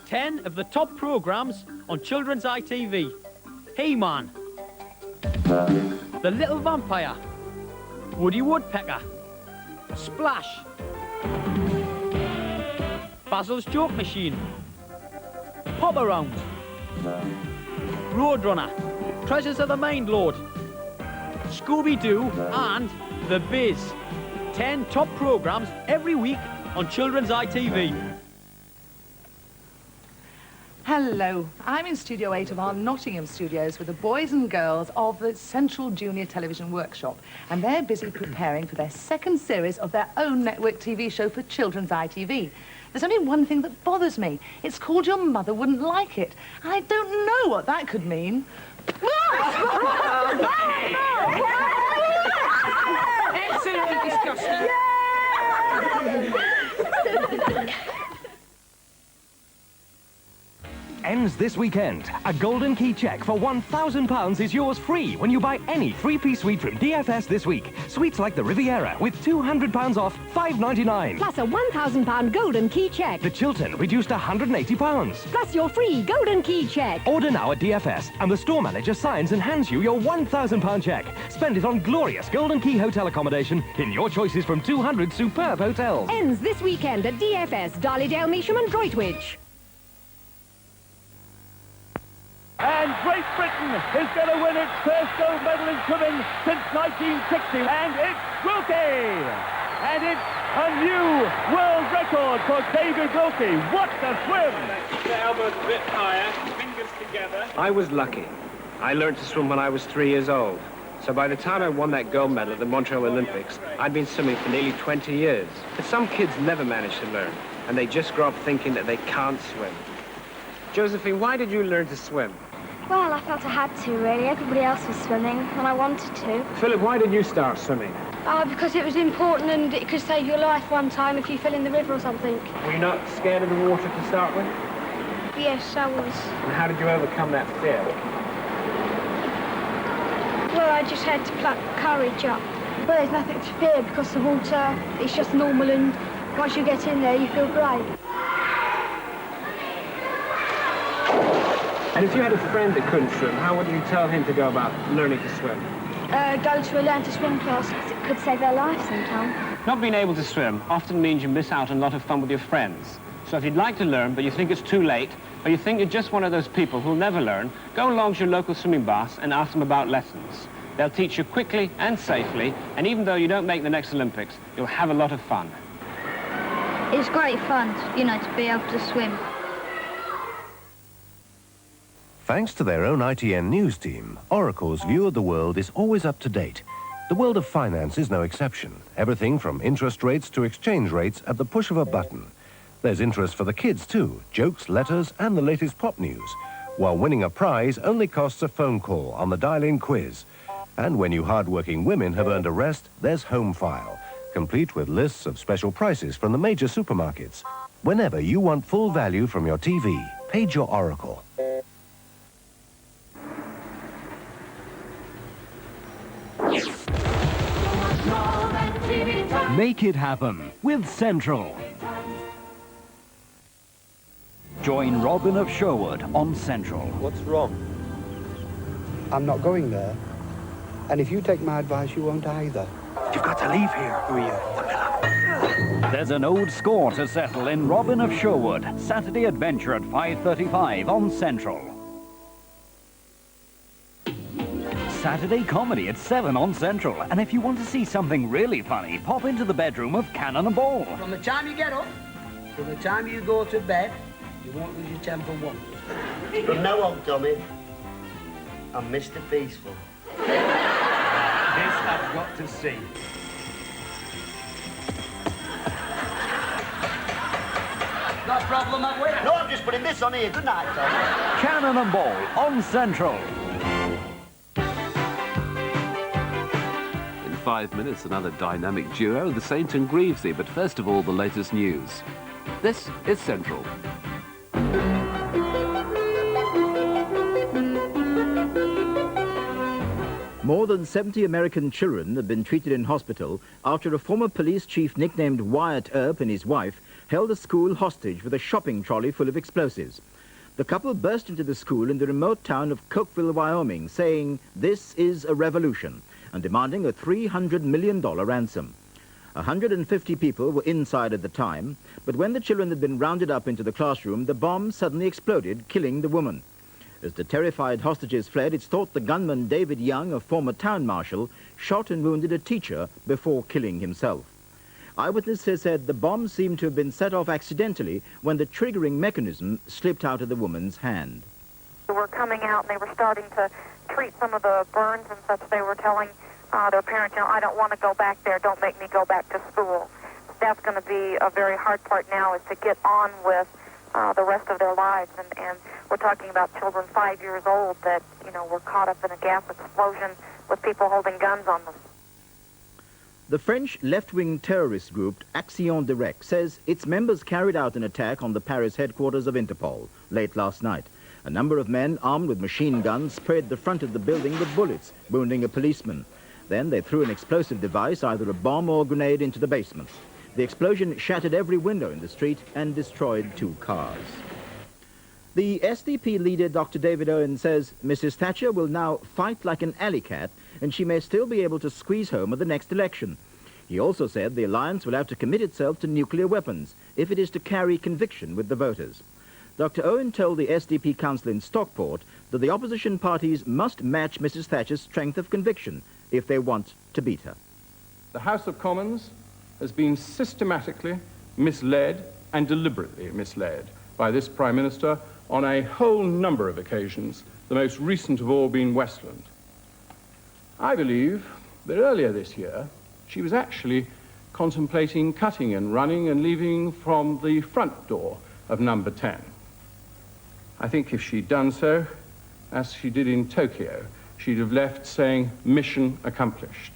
10 of the top programmes on children's ITV. He-Man, The Little Vampire, Woody Woodpecker, Splash, Basil's Joke Machine, Pop Around, Roadrunner, Treasures of the Mind Lord, Scooby-Doo and The Biz. 10 top programmes every week on children's ITV. Hello, I'm in Studio 8 of our Nottingham studios with the boys and girls of the Central Junior Television Workshop, and they're busy preparing for their second series of their own network TV show for children's ITV. There's only one thing that bothers me. It's called Your Mother Wouldn't Like It. I don't know what that could mean. Absolutely disgusting. Ends this weekend. A golden key cheque for £1,000 is yours free when you buy any three-piece suite from DFS this week. Suites like the Riviera with £200 off, £5.99. Plus a £1,000 golden key cheque. The Chiltern reduced £180. Plus your free golden key cheque. Order now at DFS and the store manager signs and hands you your £1,000 cheque. Spend it on glorious golden key hotel accommodation in your choices from 200 superb hotels. Ends this weekend at DFS, Darlydale, Measham and Droitwich. And Great Britain is going to win its first gold medal in swimming since 1960. And it's Wilkie! And it's a new world record for David Wilkie. What a swim! The elbows a bit higher, fingers together. I was lucky. I learned to swim when I was 3 years old. So by the time I won that gold medal at the Montreal Olympics, I'd been swimming for nearly 20 years. But some kids never manage to learn, and they just grow up thinking that they can't swim. Josephine, why did you learn to swim? Well, I felt I had to, really. Everybody else was swimming, and I wanted to. Philip, why did you start swimming? Because it was important, and it could save your life one time if you fell in the river or something. Were you not scared of the water to start with? Yes, I was. And how did you overcome that fear? Well, I just had to pluck courage up. Well, there's nothing to fear because the water is just normal, and once you get in there, you feel great. And if you had a friend that couldn't swim, how would you tell him to go about learning to swim? Go to a learn to swim class, because it could save their life sometime. Not being able to swim often means you miss out on a lot of fun with your friends. So if you'd like to learn, but you think it's too late, or you think you're just one of those people who'll never learn, go along to your local swimming baths and ask them about lessons. They'll teach you quickly and safely, and even though you don't make the next Olympics, you'll have a lot of fun. It's great fun, you know, to be able to swim. Thanks to their own ITN news team, Oracle's view of the world is always up to date. The world of finance is no exception. Everything from interest rates to exchange rates at the push of a button. There's interest for the kids too, jokes, letters and the latest pop news. While winning a prize only costs a phone call on the dial-in quiz. And when you hard-working women have earned a rest, there's Home File, complete with lists of special prices from the major supermarkets. Whenever you want full value from your TV, page your Oracle. Make it happen with Central. Join Robin of Sherwood on Central. What's wrong? I'm not going there. And if you take my advice, you won't either. You've got to leave here. Who are you? The Miller. There's an old score to settle in Robin of Sherwood. Saturday Adventure at 5:35 on Central. Saturday Comedy at 7 on Central. And if you want to see something really funny, pop into the bedroom of Cannon and Ball. From the time you get up to the time you go to bed, you won't lose your temper once. From now on, Tommy, I'm Mr. Peaceful. This I've got to see. Got a problem, have we? No, I'm just putting this on here. Good night, Tommy. Cannon and Ball on Central. In 5 minutes, another dynamic duo, the Saint and Greavesy. But first of all, the latest news. This is Central. More than 70 American children have been treated in hospital after a former police chief nicknamed Wyatt Earp and his wife held a school hostage with a shopping trolley full of explosives. The couple burst into the school in the remote town of Cokeville, Wyoming, saying, "This is a revolution," and demanding a $300 million ransom. 150 people were inside at the time, but when the children had been rounded up into the classroom, the bomb suddenly exploded, killing the woman. As the terrified hostages fled, it's thought the gunman David Young, a former town marshal, shot and wounded a teacher before killing himself. Eyewitnesses said the bomb seemed to have been set off accidentally when the triggering mechanism slipped out of the woman's hand. They were coming out and they were starting to treat some of the burns and such. They were telling their parents, you know, I don't want to go back there. Don't make me go back to school. That's going to be a very hard part now, is to get on with the rest of their lives. And we're talking about children 5 years old that, you know, were caught up in a gas explosion with people holding guns on them. The French left-wing terrorist group Action Directe says its members carried out an attack on the Paris headquarters of Interpol late last night. A number of men armed with machine guns sprayed the front of the building with bullets, wounding a policeman. Then they threw an explosive device, either a bomb or grenade, into the basement. The explosion shattered every window in the street and destroyed 2 cars. The SDP leader, Dr. David Owen, says Mrs. Thatcher will now fight like an alley cat, and she may still be able to squeeze home at the next election. He also said the alliance will have to commit itself to nuclear weapons if it is to carry conviction with the voters. Dr. Owen told the SDP council in Stockport that the opposition parties must match Mrs. Thatcher's strength of conviction if they want to beat her. The House of Commons has been systematically misled and deliberately misled by this Prime Minister on a whole number of occasions, the most recent of all being Westland. I believe that earlier this year she was actually contemplating cutting and running and leaving from the front door of number 10. I think if she'd done so, as she did in Tokyo, she'd have left saying, "Mission accomplished."